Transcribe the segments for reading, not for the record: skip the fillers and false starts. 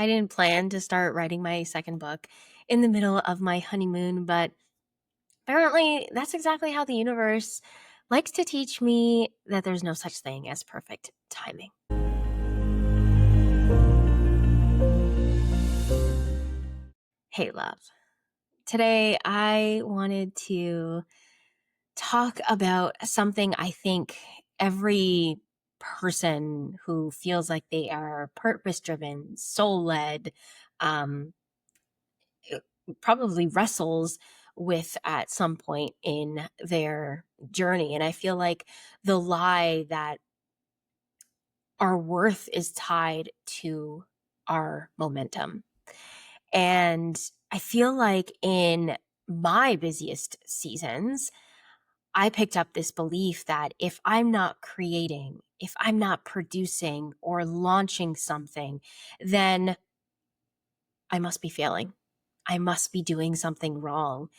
I didn't plan to start writing my second book in the middle of my honeymoon, but apparently that's exactly how the universe likes to teach me that there's no such thing as perfect timing. Hey, love. Today I wanted to talk about something I think every person who feels like they are purpose driven, soul led, um, probably wrestles with at some point in their journey. And I feel like the lie that our worth is tied to our momentum. And I feel like in my busiest seasons, I picked up this belief that if I'm not creating, if I'm not producing or launching something, then I must be failing. I must be doing something wrong.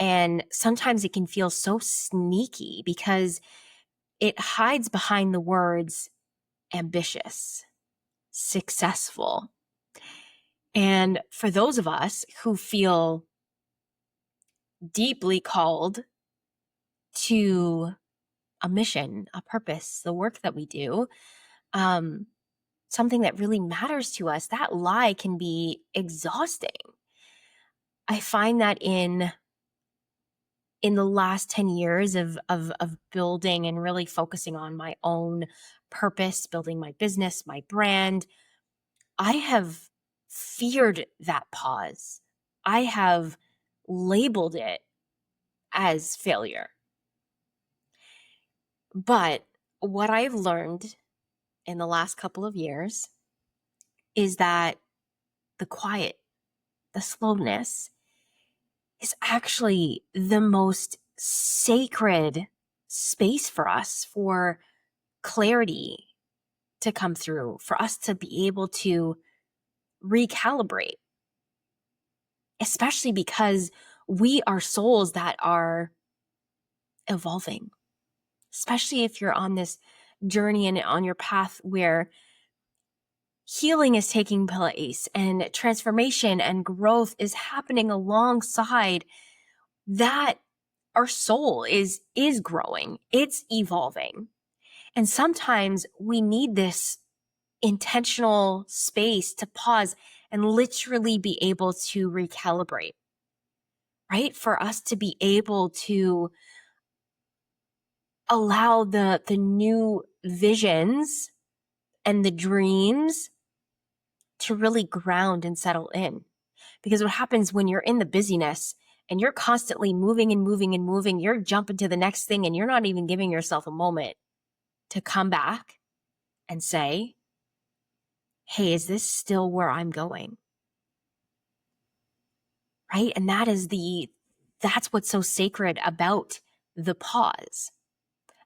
And sometimes it can feel so sneaky because it hides behind the words ambitious, successful. And for those of us who feel deeply called to a mission, a purpose, the work that we do, um, something that really matters to us, that lie can be exhausting. I find that in the last 10 years of building and really focusing on my own purpose, building my business, my brand, I have feared that pause. I have labeled it as failure. But what I've learned in the last couple of years is that the quiet, the slowness is actually the most sacred space for us, for clarity to come through, for us to be able to recalibrate, especially because we are souls that are evolving, especially if you're on this journey and on your path where healing is taking place and transformation and growth is happening alongside that. Our soul is growing, it's evolving. And sometimes we need this intentional space to pause and literally be able to recalibrate, right? For us to be able to allow the new visions and the dreams to really ground and settle in. Because what happens when you're in the busyness and you're constantly moving and moving and moving, you're jumping to the next thing and you're not even giving yourself a moment to come back and say, hey, is this still where I'm going? Right? And that's what's so sacred about the pause,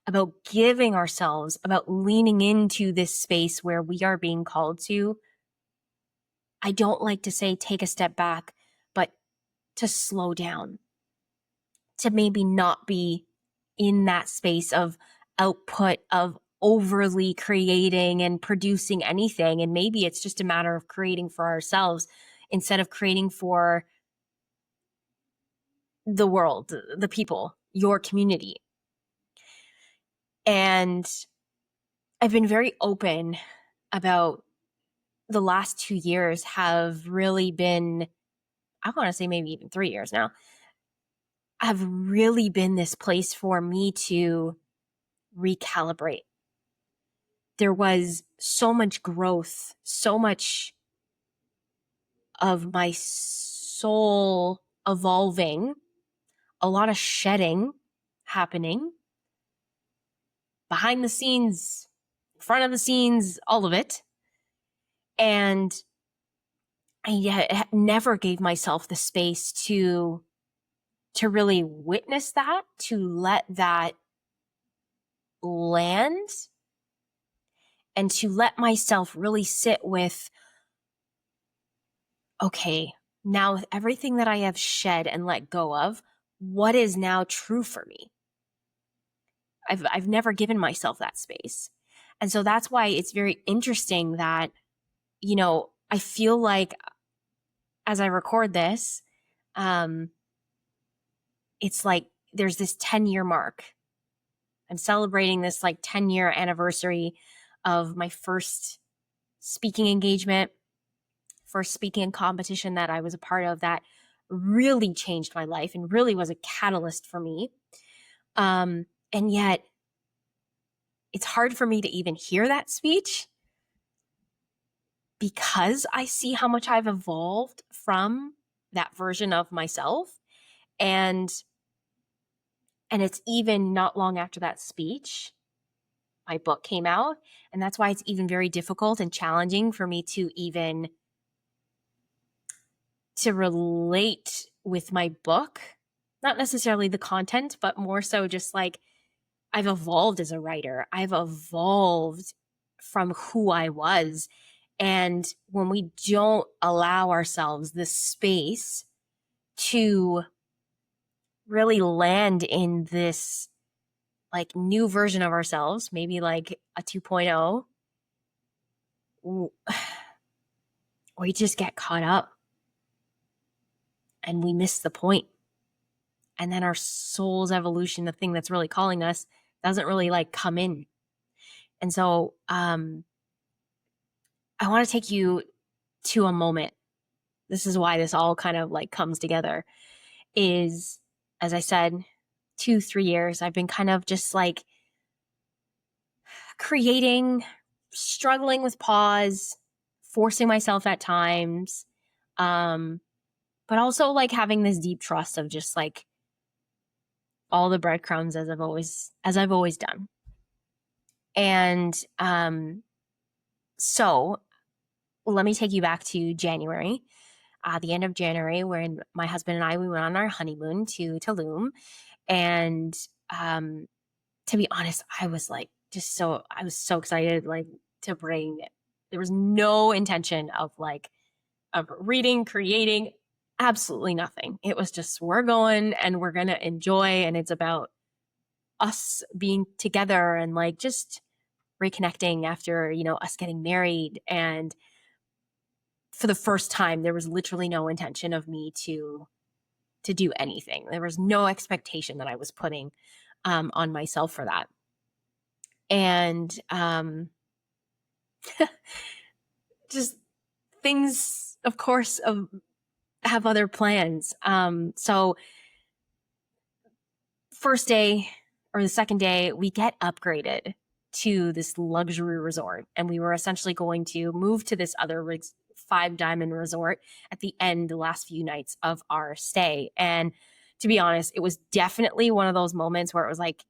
about giving ourselves, about leaning into this space where we are being called to. I don't like to say take a step back, but to slow down, to maybe not be in that space of output, of overly creating and producing anything. And maybe it's just a matter of creating for ourselves instead of creating for the world, the people, your community. And I've been very open about the last 2 years have really been, I want to say maybe even 3 years now, have really been this place for me to recalibrate. There was so much growth, so much of my soul evolving, a lot of shedding happening behind the scenes, front of the scenes, all of it. And I yet never gave myself the space to really witness that, to let that land, and to let myself really sit with, okay, now with everything that I have shed and let go of, what is now true for me? I've never given myself that space. And so that's why it's very interesting that, I feel like as I record this, it's like there's this 10-year mark. I'm celebrating this like 10-year anniversary of my first speaking engagement, first speaking competition that I was a part of that really changed my life and really was a catalyst for me. And yet it's hard for me to even hear that speech because I see how much I've evolved from that version of myself. And it's even not long after that speech, my book came out. And that's why it's even very difficult and challenging for me to even to relate with my book. Not necessarily the content, but more so just like I've evolved as a writer. I've evolved from who I was. And when we don't allow ourselves the space to really land in this like new version of ourselves, maybe like a 2.0, we just get caught up and we miss the point. And then our soul's evolution, the thing that's really calling us, doesn't really like come in. And so I want to take you to a moment. This is why this all kind of like comes together. Is, as I said, 2-3 years, I've been kind of just like creating, struggling with pause, forcing myself at times, but also like having this deep trust of just like all the breadcrumbs as I've always done. And so let me take you back to January, the end of January, when my husband and I, we went on our honeymoon to Tulum. And to be honest, I was so excited, like to bring it. There was no intention of reading, creating, absolutely nothing. It was just, we're going and we're going to enjoy. And it's about us being together and like just reconnecting after, us getting married. And for the first time, there was literally no intention of me to do anything. There was no expectation that I was putting on myself for that. And just things, of course, have other plans. So first day or the second day, we get upgraded to this luxury resort. And we were essentially going to move to this other 5-diamond resort at the end, the last few nights of our stay. And to be honest, it was definitely one of those moments where it was like,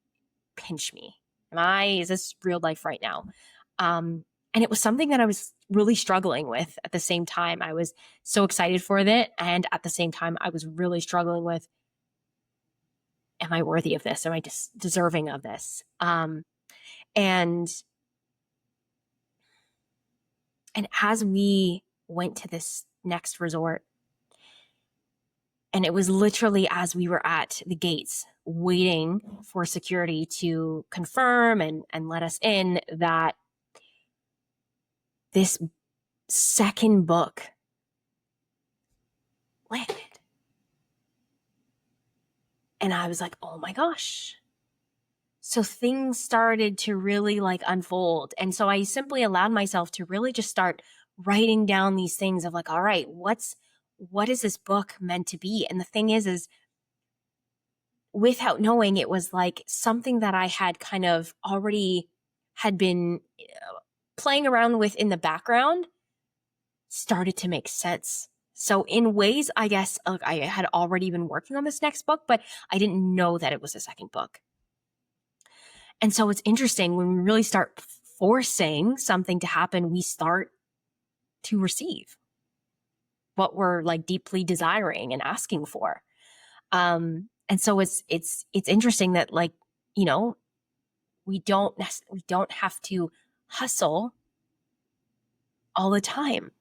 pinch me. Is this real life right now? And it was something that I was really struggling with at the same time. I was so excited for it. And at the same time, I was really struggling with, am I worthy of this? Am I just deserving of this? And as we went to this next resort, and it was literally as we were at the gates waiting for security to confirm and let us in, that this second book landed. And I was like, oh my gosh. So things started to really like unfold. And so I simply allowed myself to really just start writing down these things of like, all right, what is this book meant to be? And the thing is without knowing, it was like something that I had kind of already had been playing around with in the background started to make sense. So in ways, I guess I had already been working on this next book, but I didn't know that it was a second book. And so it's interesting when we really start forcing something to happen, we start to receive what we're like deeply desiring and asking for. And so it's interesting that like, we don't have to hustle all the time.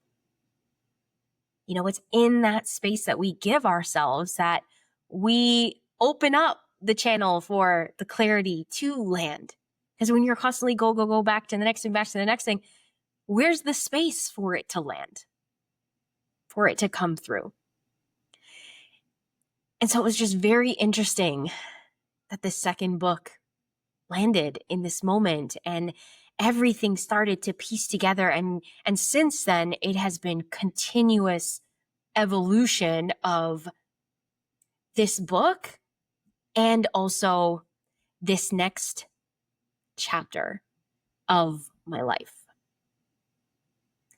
It's in that space that we give ourselves that we open up the channel for the clarity to land. Because when you're constantly go back to the next thing, where's the space for it to land? for it to come through. And so it was just very interesting that the second book landed in this moment, and everything started to piece together. And since then, it has been continuous evolution of this book and also this next chapter of my life,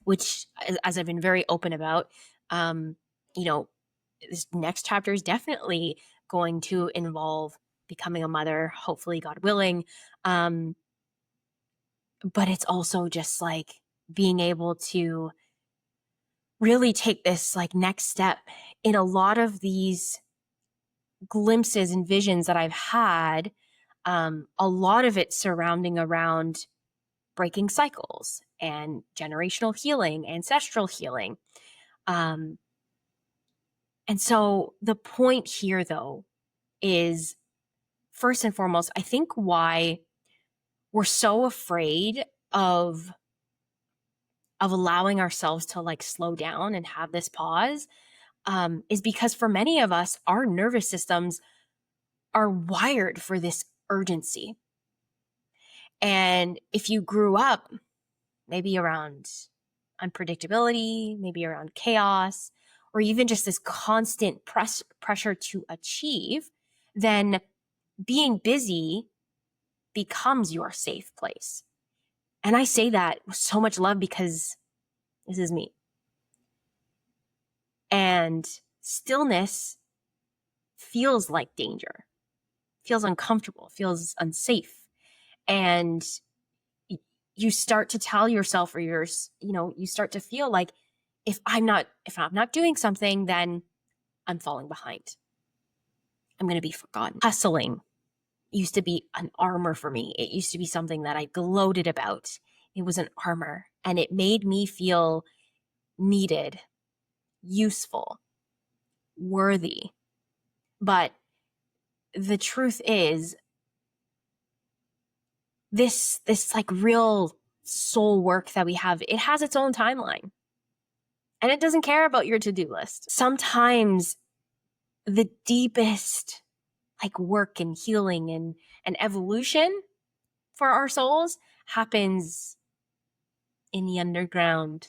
which, as I've been very open about, you know, this next chapter is definitely going to involve becoming a mother, hopefully, God willing. But it's also just like being able to really take this like next step in a lot of these glimpses and visions that I've had. A lot of it surrounding around breaking cycles and generational healing, ancestral healing. And so the point here, though, is first and foremost, I think why we're so afraid of allowing ourselves to like slow down and have this pause, is because for many of us, our nervous systems are wired for this urgency. And if you grew up maybe around unpredictability, maybe around chaos, or even just this constant pressure to achieve, then being busy becomes your safe place. And I say that with so much love because this is me. And stillness feels like danger, feels uncomfortable, feels unsafe. And you start to tell yourself, or you start to feel like if I'm not doing something, then I'm falling behind. I'm going to be forgotten. Hustling used to be an armor for me. It used to be something that I gloated about. It was an armor, and it made me feel needed, useful, worthy. But the truth is, this like real soul work that we have, it has its own timeline. And it doesn't care about your to-do list. Sometimes the deepest like work and healing and evolution for our souls happens in the underground,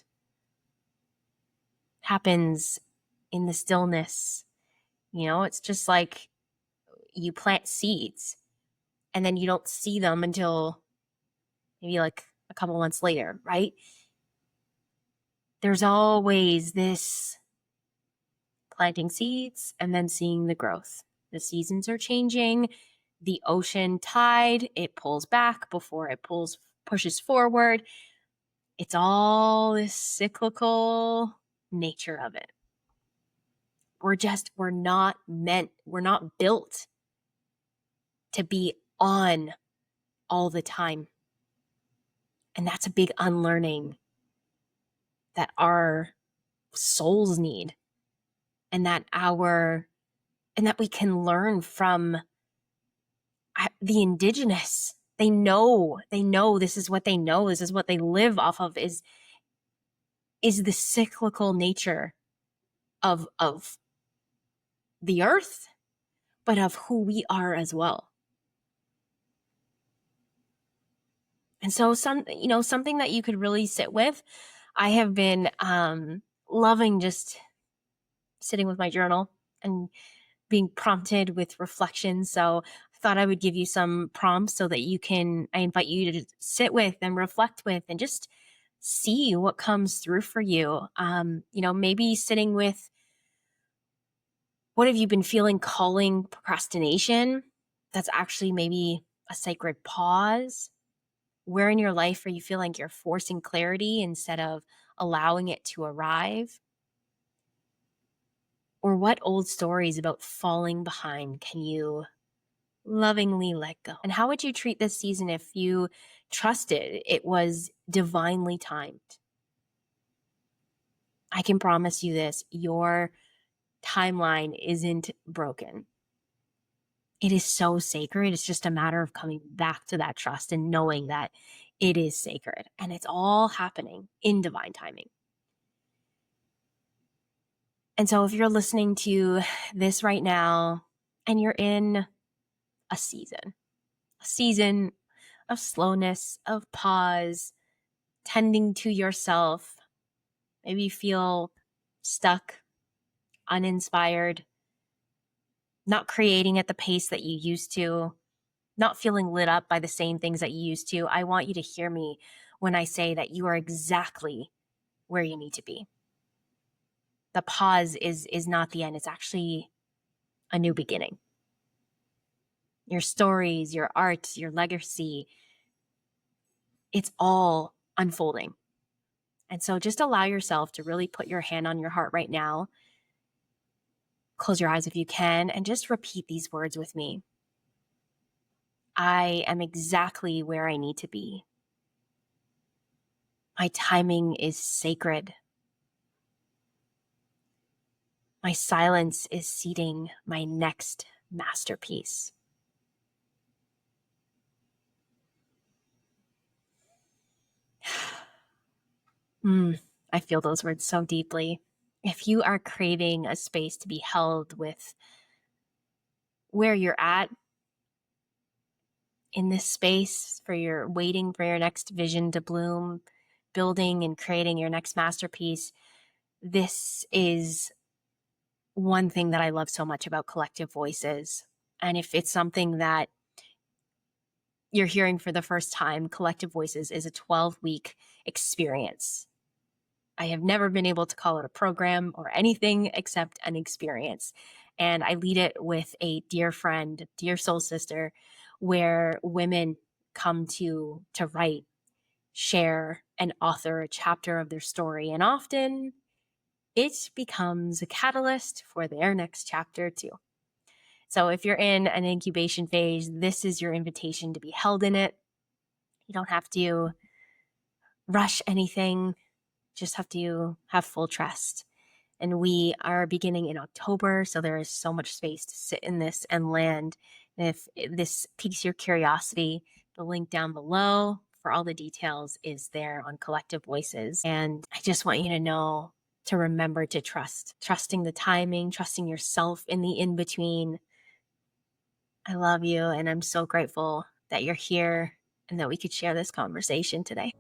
happens in the stillness. It's just like you plant seeds and then you don't see them until maybe like a couple months later, right? There's always this planting seeds and then seeing the growth. The seasons are changing. The ocean tide, it pulls back before it pushes forward. It's all this cyclical nature of it. We're not built to be on all the time. And that's a big unlearning that our souls need, and that we can learn from the indigenous. They know this is what they know. This is what they live off of is the cyclical nature of the earth, but of who we are as well. And so something that you could really sit with. I have been loving just sitting with my journal and being prompted with reflection. So I thought I would give you some prompts so that I invite you to sit with and reflect with and just see what comes through for you. Maybe sitting with, what have you been feeling calling procrastination? That's actually maybe a sacred pause. Where in your life are you feeling like you're forcing clarity instead of allowing it to arrive? Or what old stories about falling behind can you lovingly let go? And how would you treat this season if you trusted it was divinely timed? I can promise you this, your timeline isn't broken. It is so sacred. It's just a matter of coming back to that trust and knowing that it is sacred and it's all happening in divine timing. And so if you're listening to this right now and you're in a season of slowness, of pause, tending to yourself, maybe you feel stuck, uninspired, not creating at the pace that you used to, not feeling lit up by the same things that you used to, I want you to hear me when I say that you are exactly where you need to be. The pause is not the end. It's actually a new beginning. Your stories, your art, your legacy, it's all unfolding. And so just allow yourself to really put your hand on your heart right now. Close your eyes if you can, and just repeat these words with me. I am exactly where I need to be. My timing is sacred. My silence is seeding my next masterpiece. I feel those words so deeply. If you are craving a space to be held with where you're at in this space, for your waiting for your next vision to bloom, building and creating your next masterpiece, this is one thing that I love so much about Collective Voices. And if it's something that you're hearing for the first time, Collective Voices is a 12-week experience. I have never been able to call it a program or anything except an experience. And I lead it with a dear friend, dear soul sister, where women come to write, share, and author a chapter of their story. And often it becomes a catalyst for their next chapter too. So if you're in an incubation phase, this is your invitation to be held in it. You don't have to rush anything, just have to have full trust. And we are beginning in October, so there is so much space to sit in this and land. And if this piques your curiosity, the link down below for all the details is there on Collective Voices. And I just want you to know to remember to trust, trusting the timing, trusting yourself in the in-between. I love you, and I'm so grateful that you're here and that we could share this conversation today.